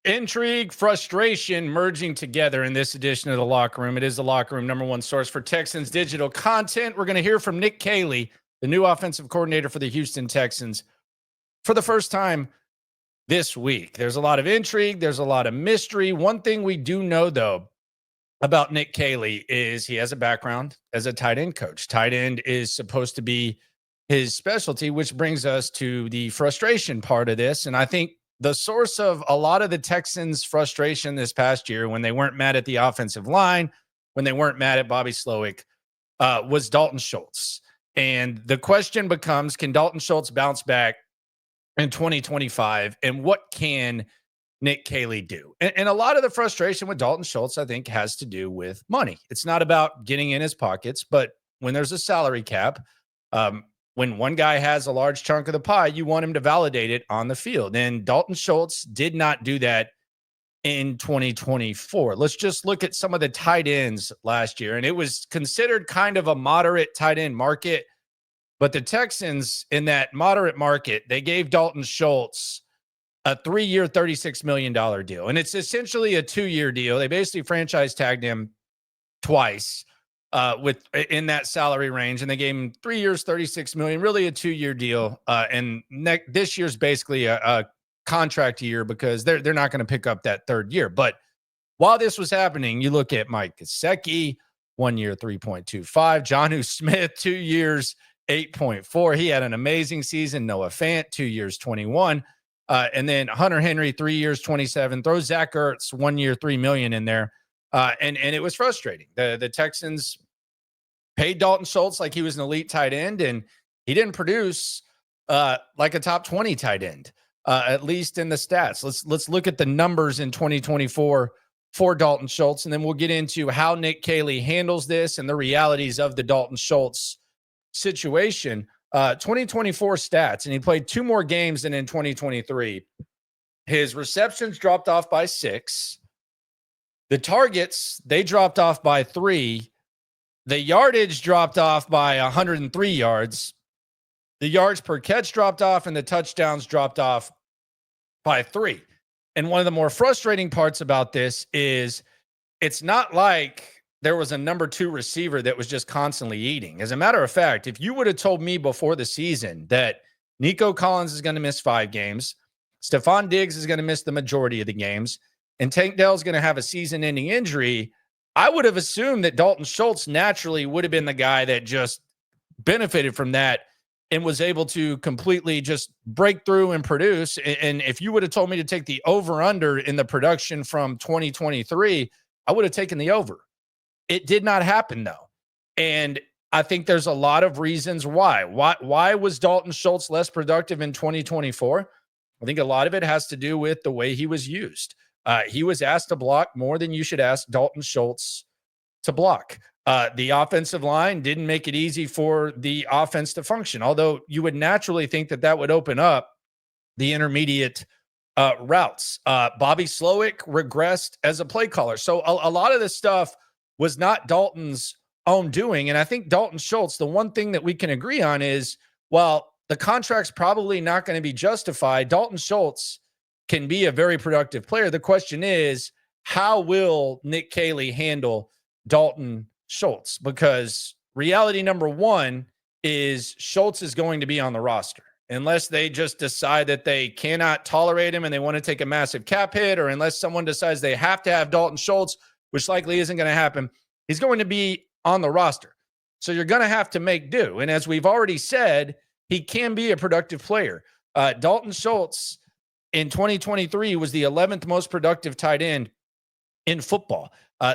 Intrigue, frustration merging together in this edition of The Locker Room. It is the Locker Room, number one source for Texans digital content. We're going to hear from Nick Kayley, the new offensive coordinator for the Houston Texans, for the first time this week. There's a lot of intrigue. There's a lot of mystery. One thing we do know, though, about Nick Kayley is he has a background as a tight end coach. Tight end is supposed to be his specialty, which brings us to the frustration part of this. And I think the source of a lot of the Texans' frustration this past year, when they weren't mad at the offensive line, when they weren't mad at Bobby Slowick, was Dalton Schultz. And the question becomes, can Dalton Schultz bounce back in 2025? And what can Nick Kayley do? And a lot of the frustration with Dalton Schultz, I think, has to do with money. It's not about getting in his pockets, but when there's a salary cap, when one guy has a large chunk of the pie, you want him to validate it on the field. And Dalton Schultz did not do that in 2024. Let's just look at some of the tight ends last year. And it was considered kind of a moderate tight end market. But the Texans, in that moderate market, they gave Dalton Schultz a 3-year, $36 million deal. And it's essentially a 2-year deal. They basically franchise tagged him twice in that salary range, and they gave him 3 years, $36 million, really a 2-year deal. And this year's basically a contract year because they're not going to pick up that third year. But while this was happening, you look at Mike Gesicki, 1 year, 3.25. Jonnu Smith, 2 years, 8.4. He had an amazing season. Noah Fant, 2 years, 21. And then Hunter Henry, 3 years, 27. Throw Zach Ertz, 1 year, $3 million in there. And it was frustrating. The Texans paid Dalton Schultz like he was an elite tight end, and he didn't produce like a top 20 tight end, at least in the stats. Let's look at the numbers in 2024 for Dalton Schultz, and then we'll get into how Nick Kayley handles this and the realities of the Dalton Schultz situation. 2024 stats, and he played 2 more games than in 2023. His receptions dropped off by 6. The targets, they dropped off by 3. The yardage dropped off by 103 yards. The yards per catch dropped off, and the touchdowns dropped off by 3. And one of the more frustrating parts about this is it's not like there was a number 2 receiver that was just constantly eating. As a matter of fact, if you would have told me before the season that Nico Collins is going to miss 5 games, Stephon Diggs is going to miss the majority of the games, and Tank Dell's going to have a season-ending injury, I would have assumed that Dalton Schultz naturally would have been the guy that just benefited from that and was able to completely just break through and produce. And if you would have told me to take the over-under in the production from 2023, I would have taken the over. It did not happen, though. And I think there's a lot of reasons why. Why was Dalton Schultz less productive in 2024? I think a lot of it has to do with the way he was used. He was asked to block more than you should ask Dalton Schultz to block. The offensive line didn't make it easy for the offense to function, although you would naturally think that would open up the intermediate routes. Bobby Slowick regressed as a play caller. So a lot of this stuff was not Dalton's own doing. And I think Dalton Schultz, the one thing that we can agree on is, while the contract's probably not going to be justified, Dalton Schultz can be a very productive player. The question is, how will Nick Kayley handle Dalton Schultz? Because reality number 1 is Schultz is going to be on the roster unless they just decide that they cannot tolerate him and they want to take a massive cap hit, or unless someone decides they have to have Dalton Schultz, which likely isn't going to happen. He's going to be on the roster. So you're going to have to make do. And as we've already said, he can be a productive player. Dalton Schultz in 2023 was the 11th most productive tight end in football.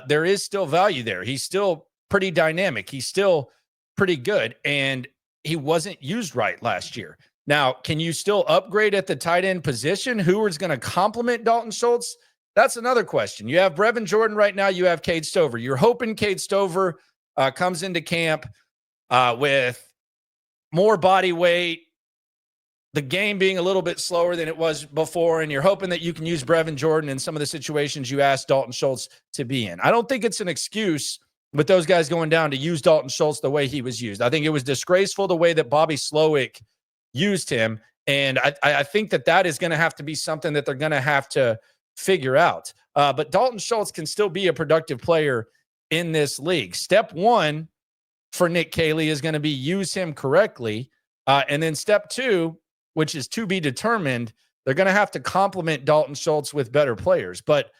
There is still value there. He's still pretty dynamic. He's still pretty good, and he wasn't used right last year. Now, can you still upgrade at the tight end position? Who is going to complement Dalton Schultz? That's another question. You have Brevin Jordan right now. You have Cade Stover. You're hoping Cade Stover comes into camp with more body weight, the game being a little bit slower than it was before, and you're hoping that you can use Brevin Jordan in some of the situations you asked Dalton Schultz to be in. I don't think it's an excuse with those guys going down to use Dalton Schultz the way he was used. I think it was disgraceful the way that Bobby Slowick used him, and I think that is going to have to be something that they're going to have to figure out. But Dalton Schultz can still be a productive player in this league. Step one for Nick Kayley is going to be use him correctly. And then step two, which is to be determined, they're going to have to complement Dalton Schultz with better players. But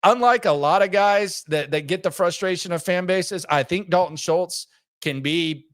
unlike a lot of guys that get the frustration of fan bases, I think Dalton Schultz can be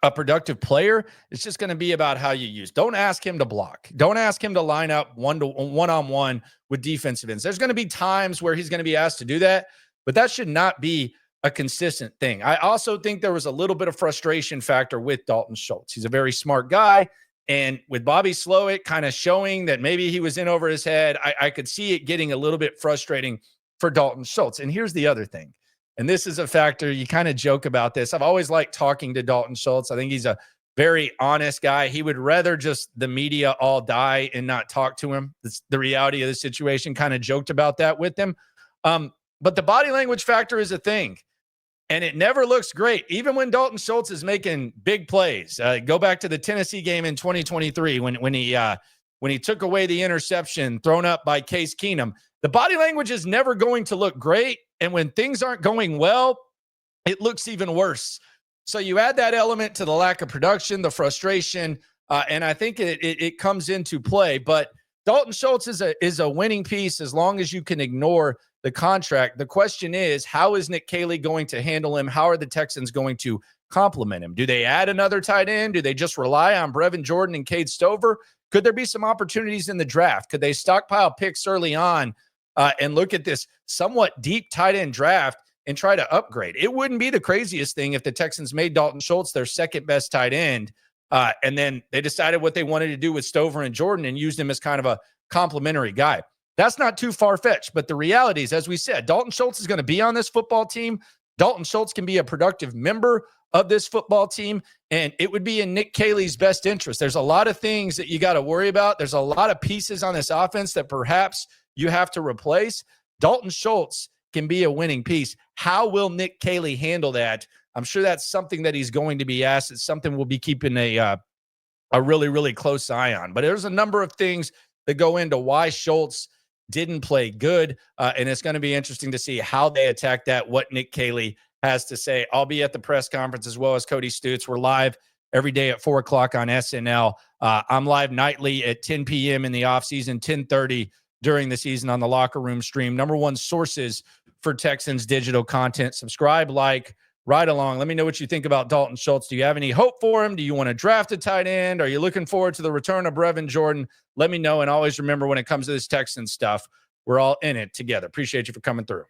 a productive player. It's just going to be about how you use. Don't ask him to block. Don't ask him to line up one-on-one with defensive ends. There's going to be times where he's going to be asked to do that, but that should not be a consistent thing. I also think there was a little bit of frustration factor with Dalton Schultz. He's a very smart guy. And with Bobby Slowick kind of showing that maybe he was in over his head, I could see it getting a little bit frustrating for Dalton Schultz. And here's the other thing. And this is a factor. You kind of joke about this. I've always liked talking to Dalton Schultz. I think he's a very honest guy. He would rather just the media all die and not talk to him. That's the reality of the situation. Kind of joked about that with him. But the body language factor is a thing. And it never looks great, even when Dalton Schultz is making big plays. Go back to the Tennessee game in 2023 when he took away the interception thrown up by Case Keenum. The body language is never going to look great. And when things aren't going well, it looks even worse. So you add that element to the lack of production, the frustration, and I think it comes into play. But Dalton Schultz is a winning piece as long as you can ignore the contract. The question is, how is Nick Kayley going to handle him? How are the Texans going to complement him? Do they add another tight end? Do they just rely on Brevin Jordan and Cade Stover? Could there be some opportunities in the draft? Could they stockpile picks early on and look at this somewhat deep tight end draft and try to upgrade? It wouldn't be the craziest thing if the Texans made Dalton Schultz their second best tight end, and then they decided what they wanted to do with Stover and Jordan and used him as kind of a complimentary guy. That's not too far-fetched, but the reality is, as we said, Dalton Schultz is going to be on this football team. Dalton Schultz can be a productive member of this football team, and it would be in Nick Kayley's best interest. There's a lot of things that you got to worry about. There's a lot of pieces on this offense that perhaps you have to replace. Dalton Schultz can be a winning piece. How will Nick Kayley handle that? I'm sure that's something that he's going to be asked. It's something we'll be keeping a really, really close eye on. But there's a number of things that go into why Schultz didn't play good, and it's going to be interesting to see how they attack that, what Nick Kayley has to say. I'll be at the press conference as well as Cody Stutz. We're live every day at 4 o'clock on SNL. I'm live nightly at 10 p.m. in the offseason, 10:30 during the season on the Locker Room stream. Number one sources for Texans digital content. Subscribe, like, ride along. Let me know what you think about Dalton Schultz. Do you have any hope for him? Do you want to draft a tight end? Are you looking forward to the return of Brevin Jordan? Let me know. And always remember, when it comes to this Texans stuff, we're all in it together. Appreciate you for coming through.